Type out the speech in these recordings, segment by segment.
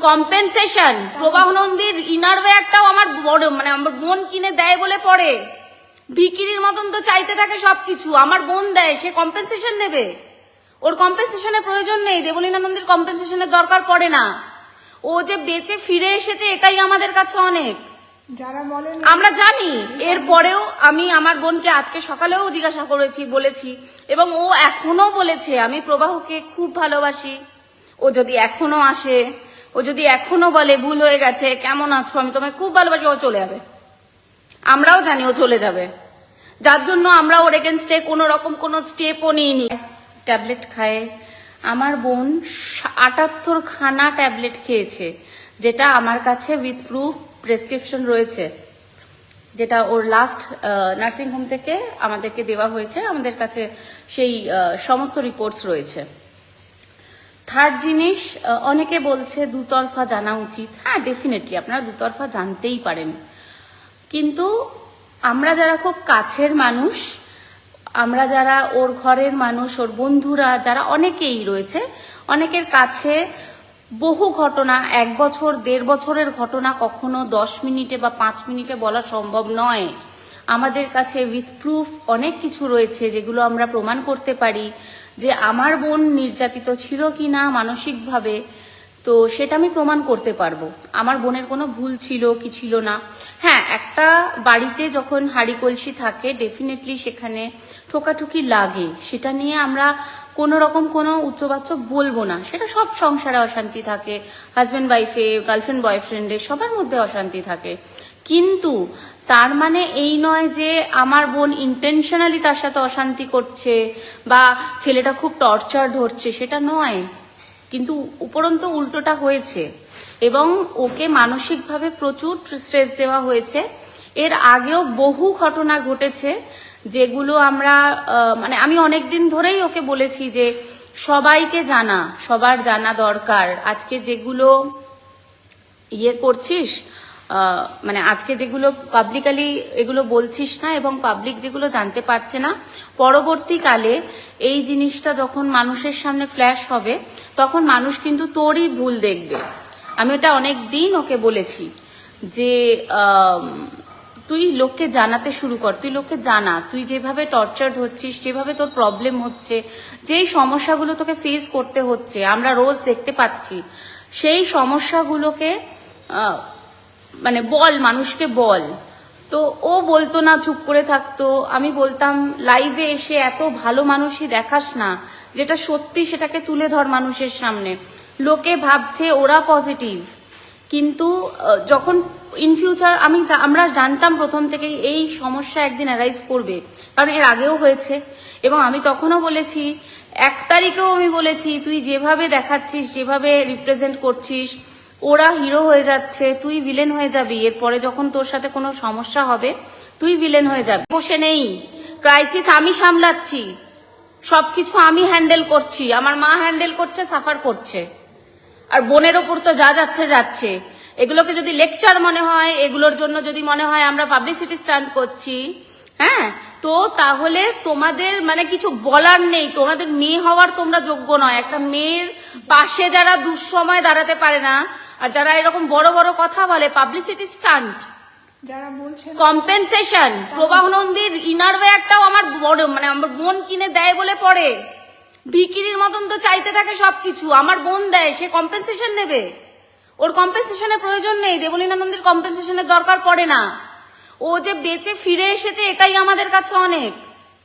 Compensation প্রবাহ নন্দীর ইনারওয়্যারটাও আমার বড় মানে আমার বোন কিনে দেয় বলে পরে ভিকিরির মতন তো চাইতে থাকে সবকিছু আমার বোন দেয়, সে কম্পেনসেশন নেবে? ওর কম্পেনসেশনের প্রয়োজন নেই, দেবলীনা নন্দীর কম্পেনসেশনের দরকার পড়ে না। ও যে বেঁচে ফিরে এসেছে এটাই আমাদের কাছে অনেক। যারা বলেন আমরা জানি। এরপরেও আমি আমার বোনকে আজকে সকালেও জিজ্ঞাসা করেছি, বলেছি, এবং ও এখনো বলেছে আমি প্রবাহকে খুব ভালোবাসি। ও যদি এখনো আসে, ও যদি এখনো বলে ভুল হয়ে গেছে, কেমন আছো, আমি তোমায় খুব ভালোবাসি, ও চলে যাবে। আমরাও জানি ও চলে যাবে, যার জন্য আমরা ওর এগেনস্টে কোনো রকম কোনো স্টেপও নিইনি। ট্যাবলেট খায় আমার বোন ৭৮ খানা ট্যাবলেট খেয়েছে, যেটা আমার কাছে উইথ প্রুফ প্রেসক্রিপশন রয়েছে, যেটা ওর লাস্ট নার্সিংহোম থেকে আমাদেরকে দেওয়া হয়েছে, আমাদের কাছে সেই সমস্ত রিপোর্টস রয়েছে। থার্ড জিনিস, অনেকে বলছে দুতরফা জানা উচিত। হ্যাঁ, ডেফিনেটলি আপনারা দুতরফা জানতেই পারেন, কিন্তু আমরা যারা খুব কাছের মানুষ, আমরা যারা ওর ঘরের মানুষ, ওর বন্ধুরা যারা অনেকেই রয়েছে, অনেকের কাছে বহু ঘটনা, 1 বছর 1.5 বছরের ঘটনা কখনো 10 মিনিটে বা 5 মিনিটে বলা সম্ভব নয়। আমাদের কাছে উইথ প্রুফ অনেক কিছু রয়েছে যেগুলো আমরা প্রমাণ করতে পারি যে আমার বোন নির্যাতিত ছিল কিনা মানসিকভাবে, তো সেটা আমি প্রমাণ করতে পারবো। আমার বোনের কোনো ভুল ছিল কি ছিল না। হ্যাঁ, একটা বাড়িতে যখন হাঁড়ি কলসি থাকে ডেফিনেটলি সেখানে ঠোকাঠুকি লাগে, সেটা নিয়ে আমরা কোনো রকম কোনো উচ্চবাচ্য বলবো না। সেটা সব সংসারে অশান্তি থাকে, হাজব্যান্ড ওয়াইফে, গার্লফ্রেন্ড বয়ফ্রেন্ডে, সবার মধ্যে অশান্তি থাকে, কিন্তু তার মানে এই নয় যে আমার বোন ইন্টেনশনালি তার সাথে অশান্তি করছে বা ছেলেটা খুব টর্চার হচ্ছে, সেটা নয়। কিন্তু উপরন্তু উল্টোটা হয়েছে এবং ওকে মানসিকভাবে প্রচুর স্ট্রেস দেওয়া হয়েছে। এর আগেও বহু ঘটনা ঘটেছে যেগুলো আমরা মানে আমি অনেকদিন ধরেই ওকে বলেছি যে সবাইকে জানা, সবার জানা দরকার। আজকে যেগুলো করছিস, মানে আজকে যেগুলো পাবলিকালি এগুলো বলছিস না এবং পাবলিক যেগুলো জানতে পারছে না, পরবর্তীকালে এই জিনিসটা যখন মানুষের সামনে ফ্ল্যাশ হবে তখন মানুষ কিন্তু তোরই ভুল দেখবে। আমি ওটা অনেক দিন ওকে বলেছি যে তুই লোককে জানাতে শুরু কর, তুই লোককে জানা, তুই যেভাবে টর্চার্ড হচ্ছিস, যেভাবে তোর প্রবলেম হচ্ছে, যেই সমস্যাগুলো তোকে ফেস করতে হচ্ছে, আমরা রোজ দেখতে পাচ্ছি, সেই সমস্যাগুলোকে মানে বল, মানুষকে বল। তো ও বলতো না, চুপ করে থাকতো। আমি বলতাম লাইভে এসে এত ভালো মানুষই দেখাস না, যেটা সত্যি সেটাকে তুলে ধর মানুষের সামনে। লোকে ভাবছে ওরা পজিটিভ, কিন্তু যখন ইন ফিউচার আমরা জানতাম প্রথম থেকেই এই সমস্যা একদিন অ্যারাইজ করবে, কারণ এর আগেও হয়েছে। এবং আমি তখনও বলেছি, 1 তারিখেও আমি বলেছি, তুই যেভাবে দেখাচ্ছিস, যেভাবে রিপ্রেজেন্ট করছিস, ওরা হিরো হয়ে যাচ্ছে, তুই ভিলেন হয়ে যাবি। এরপরে যখন তোর সাথে কোনো সমস্যা হবে তুই ভিলেন হয়ে যাবি। বসে নেই, ক্রাইসিস আমি সামলাচ্ছি, সবকিছু আমি হ্যান্ডেল করছি, আমার মা হ্যান্ডেল করছে, সাফার করছে, আর বোনের ওপর তো যা যাচ্ছে যাচ্ছে। এগুলোকে যদি লেকচার মনে হয়, এগুলোর জন্য যদি মনে হয় আমরা পাবলিসিটি স্টান্ট করছি, হ্যাঁ, তো তাহলে তোমাদের মানে কিছু বলার নেই। তোমাদের মেয়ে হওয়ার তোমরা যোগ্য নয়। একটা মেয়ের পাশে যারা দুঃসময় দাঁড়াতে পারে না, আর যারা এরকম বড় বড় কথা বলে, পাবলিসিটি স্টান্ট, যারা বলছেন কম্পেনসেশন প্রবাহ নন্দীর ইনারওয়্যারটাও আমার বড় মানে আমার বোন কিনে দেয় বলে পরে ভিকিরির মতন তো চাইতে থাকে সবকিছু আমার বোন দেয়, সে কম্পেনসেশন নেবে? ওর কম্পেনসেশনের প্রয়োজন নেই, দেবলীনা নন্দীর কম্পেনসেশনের দরকার পড়ে না। ও যে বেঁচে ফিরে এসেছে এটাই আমাদের কাছে অনেক।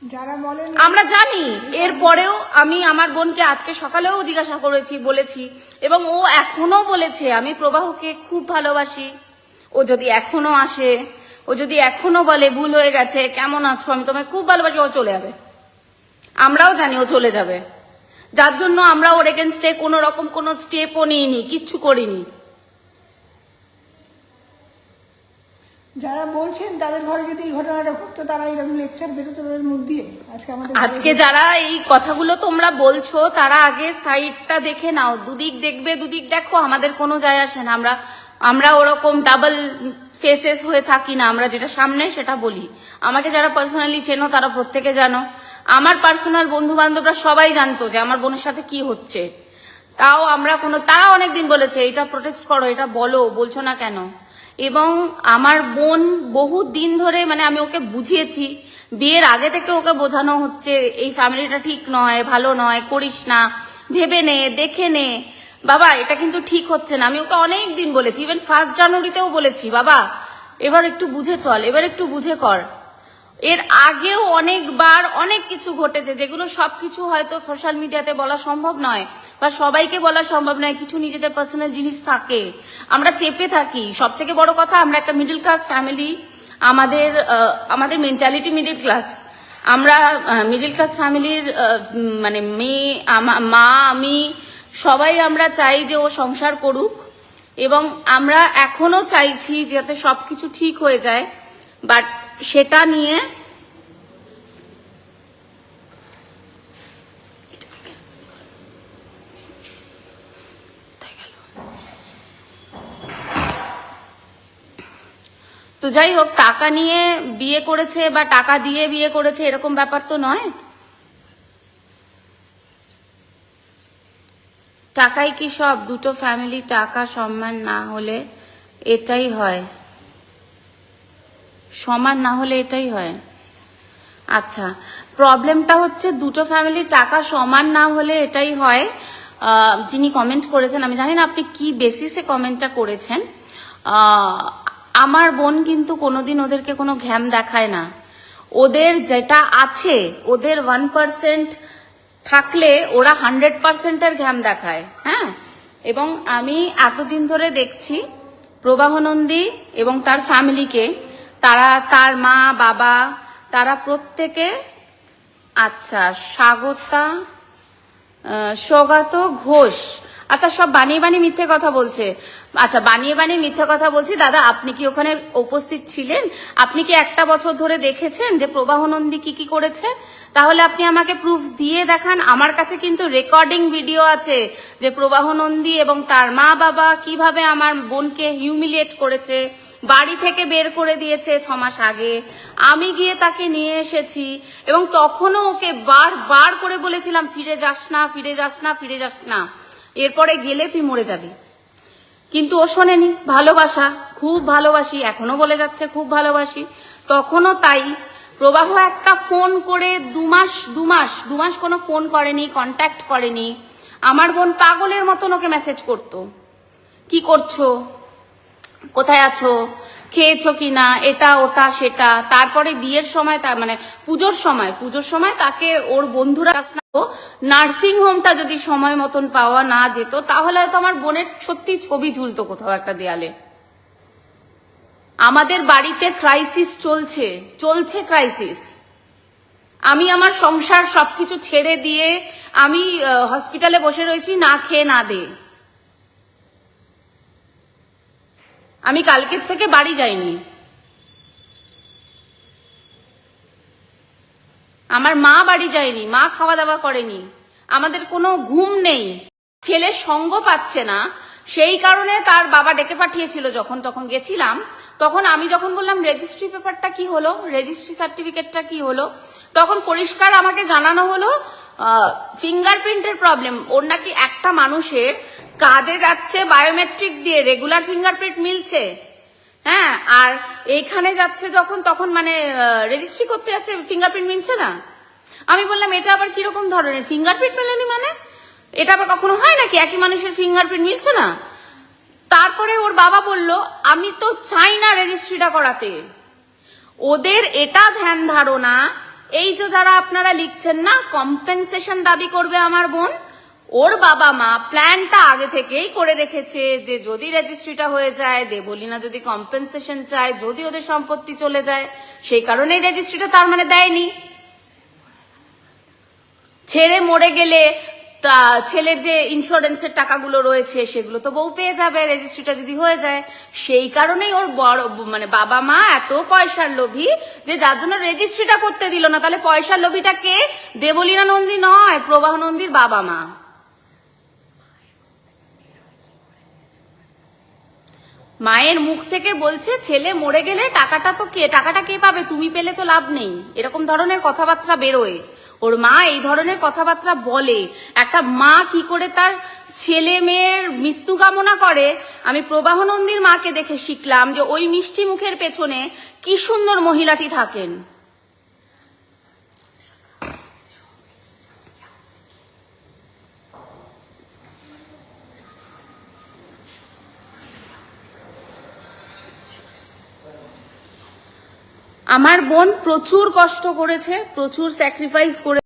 যারা বলেন আমরা জানি। এরপরেও আমি আমার বোনকে আজকে সকালেও জিজ্ঞাসা করেছি, বলেছি, এবং ও এখনো বলেছে আমি প্রবাহকে খুব ভালোবাসি। ও যদি এখনো আসে, ও যদি এখনো বলে ভুল হয়ে গেছে, কেমন আছো, আমি তোমায় খুব ভালোবাসি, ও চলে যাবে। আমরাও জানি ও চলে যাবে, যার জন্য আমরা ওর এগেনস্টে কোনো রকম কোনো স্টেপও নিইনি, কিচ্ছু করিনি। যারা বলছেন তাদের ঘরে যদি এই ঘটনাটা ঘটতো, তারা এরকম লেকচার বেরোতো তাদের মুখ দিয়ে। আজকে যারা এই কথাগুলো তোমরা বলছো তারা আগে সাইডটা দেখে নাও, দুদিক দেখবে, দুদিক দেখো, আমাদের কোনো যায় আসে না। আমরা ওরকম ডাবল ফেসেস হয়ে থাকি না, আমরা যেটা সামনে সেটা বলি। আমাকে যারা পার্সোনালি চেনো তারা প্রত্যেকে জানো, আমার পার্সোনাল বন্ধু বান্ধবরা সবাই জানতো যে আমার বোনের সাথে কি হচ্ছে। তাও তারা অনেকদিন বলেছে এটা প্রোটেস্ট করো, এটা বলছো না কেন। এবং আমার বোন বহু দিন ধরে, মানে আমি ওকে বুঝিয়েছি, বিয়ের আগে থেকে ওকে বোঝানো হচ্ছে এই ফ্যামিলিটা ঠিক নয়, ভালো নয়, করিস না, ভেবে নে, দেখে নে বাবা, এটা কিন্তু ঠিক হচ্ছে না। আমি ওকে অনেক দিন বলেছি, ইভেন 1 জানুয়ারিতেও বলেছি, বাবা এবার একটু বুঝে চল, এবার একটু বুঝে কর। এর আগেও অনেকবার অনেক কিছু ঘটেছে, যেগুলো সবকিছু হয়তো সোশ্যাল মিডিয়াতে বলা সম্ভব নয় বা সবাইকে বলা সম্ভব নয়। কিছু নিজেদের পার্সোনাল জিনিস থাকে, আমরা চেপে থাকি। সব থেকে বড় কথা, আমরা একটা মিডল ক্লাস ফ্যামিলি, আমাদের মেন্টালিটি মিডল ক্লাস। আমরা মিডল ক্লাস ফ্যামিলির মানে মেয়ে, মা, আমি সবাই আমরা চাই যে ও সংসার করুক, এবং আমরা এখনো চাইছি যাতে সবকিছু ঠিক হয়ে যায়। বাট সেটা নিয়ে তো যাই হোক, টাকা নিয়ে বিয়ে করেছে বা টাকা দিয়ে বিয়ে করেছে এরকম ব্যাপার তো নয়। টাকাই কি সব? দুটো ফ্যামিলি, টাকা সম্মান না হলে এটাই হয়, সমান না হলে এটাই হয়। আচ্ছা, প্রবলেমটা হচ্ছে দুটো ফ্যামিলি টাকা সমান না হলে এটাই হয়। যিনি কমেন্ট করেছেন, আমি জানি না আপনি কি বেসিসে কমেন্টটা করেছেন। আমার বোন কিন্তু কোনোদিন ওদেরকে কোনো ঘ্যাম দেখায় না। ওদের যেটা আছে, ওদের 1% থাকলে ওরা 100%-এর ঘ্যাম দেখায়। হ্যাঁ, এবং আমি এতদিন ধরে দেখছি প্রবাহ নন্দী এবং তার ফ্যামিলিকে, তার মা বাবা, তারা প্রত্যেকে, আচ্ছা সৌগত ঘোষ, আচ্ছা সব বানিয়ে বানিয়ে মিথ্যে কথা বলছে। আচ্ছা, বানিয়ে বানিয়ে মিথ্যে কথা বলছি। দাদা, আপনি কি ওখানে উপস্থিত ছিলেন? আপনি কি একটা বছর ধরে দেখেছেন যে প্রবাহ নন্দী কি কি করেছে? তাহলে আপনি আমাকে প্রুফ দিয়ে দেখান। আমার কাছে কিন্তু রেকর্ডিং ভিডিও আছে যে প্রবাহ নন্দী এবং তার মা বাবা কিভাবে আমার বোনকে হিউমিলিয়েট করেছে, বাড়ি থেকে বের করে দিয়েছে 6 মাস আগে। আমি গিয়ে তাকে নিয়ে এসেছি এবং তখনও ওকে বার করে বলেছিলাম ফিরে যাস না, ফিরে যাস না, ফিরে যাস না, এরপরে গেলে তুই মরে যাবি। কিন্তু ও শোনেনি। ভালোবাসা, খুব ভালোবাসি, এখনো বলে যাচ্ছে খুব ভালোবাসি, তখনও তাই। প্রবাহ একটা ফোন করে দু মাস কোনো ফোন করেনি, কন্ট্যাক্ট করেনি। আমার বোন পাগলের মতন ওকে মেসেজ করতো, কি করছো, কোথায় আছো, খেয়েছো কিনা, এটা ওটা সেটা। তারপরে বিয়ের সময়, তার মানে পুজোর সময় তাকে ওর বন্ধুরা, নার্সিং হোমটা যদি সময় মতন পাওয়া না যেত তাহলে হয়তো আমার বোনের সত্যি ছবি ঝুলতো কোথাও একটা দেয়ালে। আমাদের বাড়িতে ক্রাইসিস চলছে ক্রাইসিস। আমি আমার সংসার সবকিছু ছেড়ে দিয়ে আমি হসপিটালে বসে রয়েছি, না খেয়ে না দে। আমি কালকের থেকে বাড়ি যাইনি। আমার মা বাড়ি যায়নি, মা খাওয়া দাওয়া করেনি, আমাদের কোনো ঘুম নেই। ছেলে সঙ্গ পাচ্ছে না, সেই কারণে তার বাবা ডেকে পাঠিয়েছিল। তখন গেছিলাম, তখন আমি যখন বললাম রেজিস্ট্রি পেপারটা কি হলো, রেজিস্ট্রি সার্টিফিকেটটা কি হলো, তখন পরিষ্কার আমাকে জানানো হলো ফিঙ্গারপ্রিন্টের প্রবলেম। ওর নাকি একটা মানুষের কাজে যাচ্ছে বায়োমেট্রিক দিয়ে, রেগুলার ফিঙ্গারপ্রিন্ট মিলছে, হ্যাঁ, আর এইখানে যাচ্ছে যখন, তখন মানে রেজিস্ট্রি করতে যাচ্ছে, ফিঙ্গারপ্রিন্ট মিলছে না। আমি বললাম এটা আবার কিরকম ধরনের ফিঙ্গারপ্রিন্ট মেলেনি, মানে এটা আবার কখনো হয় নাকি একই মানুষের ফিঙ্গারপ্রিন্ট মিলছে না। তারপরে ওর বাবা বলল আমি তো চাই না রেজিস্ট্রিটা করাতে। ওদের এটা ধ্যান ধারণা, এই যে যারা আপনারা লিখছেন না কম্পেনসেশন দাবি করবে আমার বোন, ওর বাবা মা প্ল্যানটা আগে থেকেই করে রেখেছে যে যদি রেজিস্ট্রিটা হয়ে যায়, দেবলীনা যদি কম্পেনসেশন চায়, যদি ওদের সম্পত্তি চলে যায়, সেই কারণেই রেজিস্ট্রিটা তার মানে দেয়নি। ছেড়ে মরে গেলে ছেলের যে ইন্স্যুরেন্সের টাকাগুলো রয়েছে সেগুলো তো বউ পেয়ে যাবে রেজিস্ট্রিটা যদি হয়ে যায়। সেই কারণেই ওর বড় মানে বাবা মা এত পয়সার লোভী যে যার জন্য রেজিস্ট্রিটা করতে দিল না। তাহলে পয়সার লোভীটা কে? দেবলীনা নন্দী নয়, প্রবাহ নন্দীর বাবা মা। মায়ের মুখ থেকে বলছে ছেলে মরে গেলে টাকাটা কে পাবে, তুমি পেলে তো লাভ নেই, এরকম ধরনের কথাবার্তা বেরোয়। ওর মা এই ধরনের কথাবার্তা বলে। একটা মা কি করে তার ছেলে মেয়ের মৃত্যু কামনা করে, আমি প্রবাহ নন্দীর মাকে দেখে শিখলাম যে ওই মিষ্টি মুখের পেছনে কি সুন্দর মহিলাটি থাকেন। আমার বোন প্রচুর কষ্ট করেছে, প্রচুর স্যাক্রিফাইস করে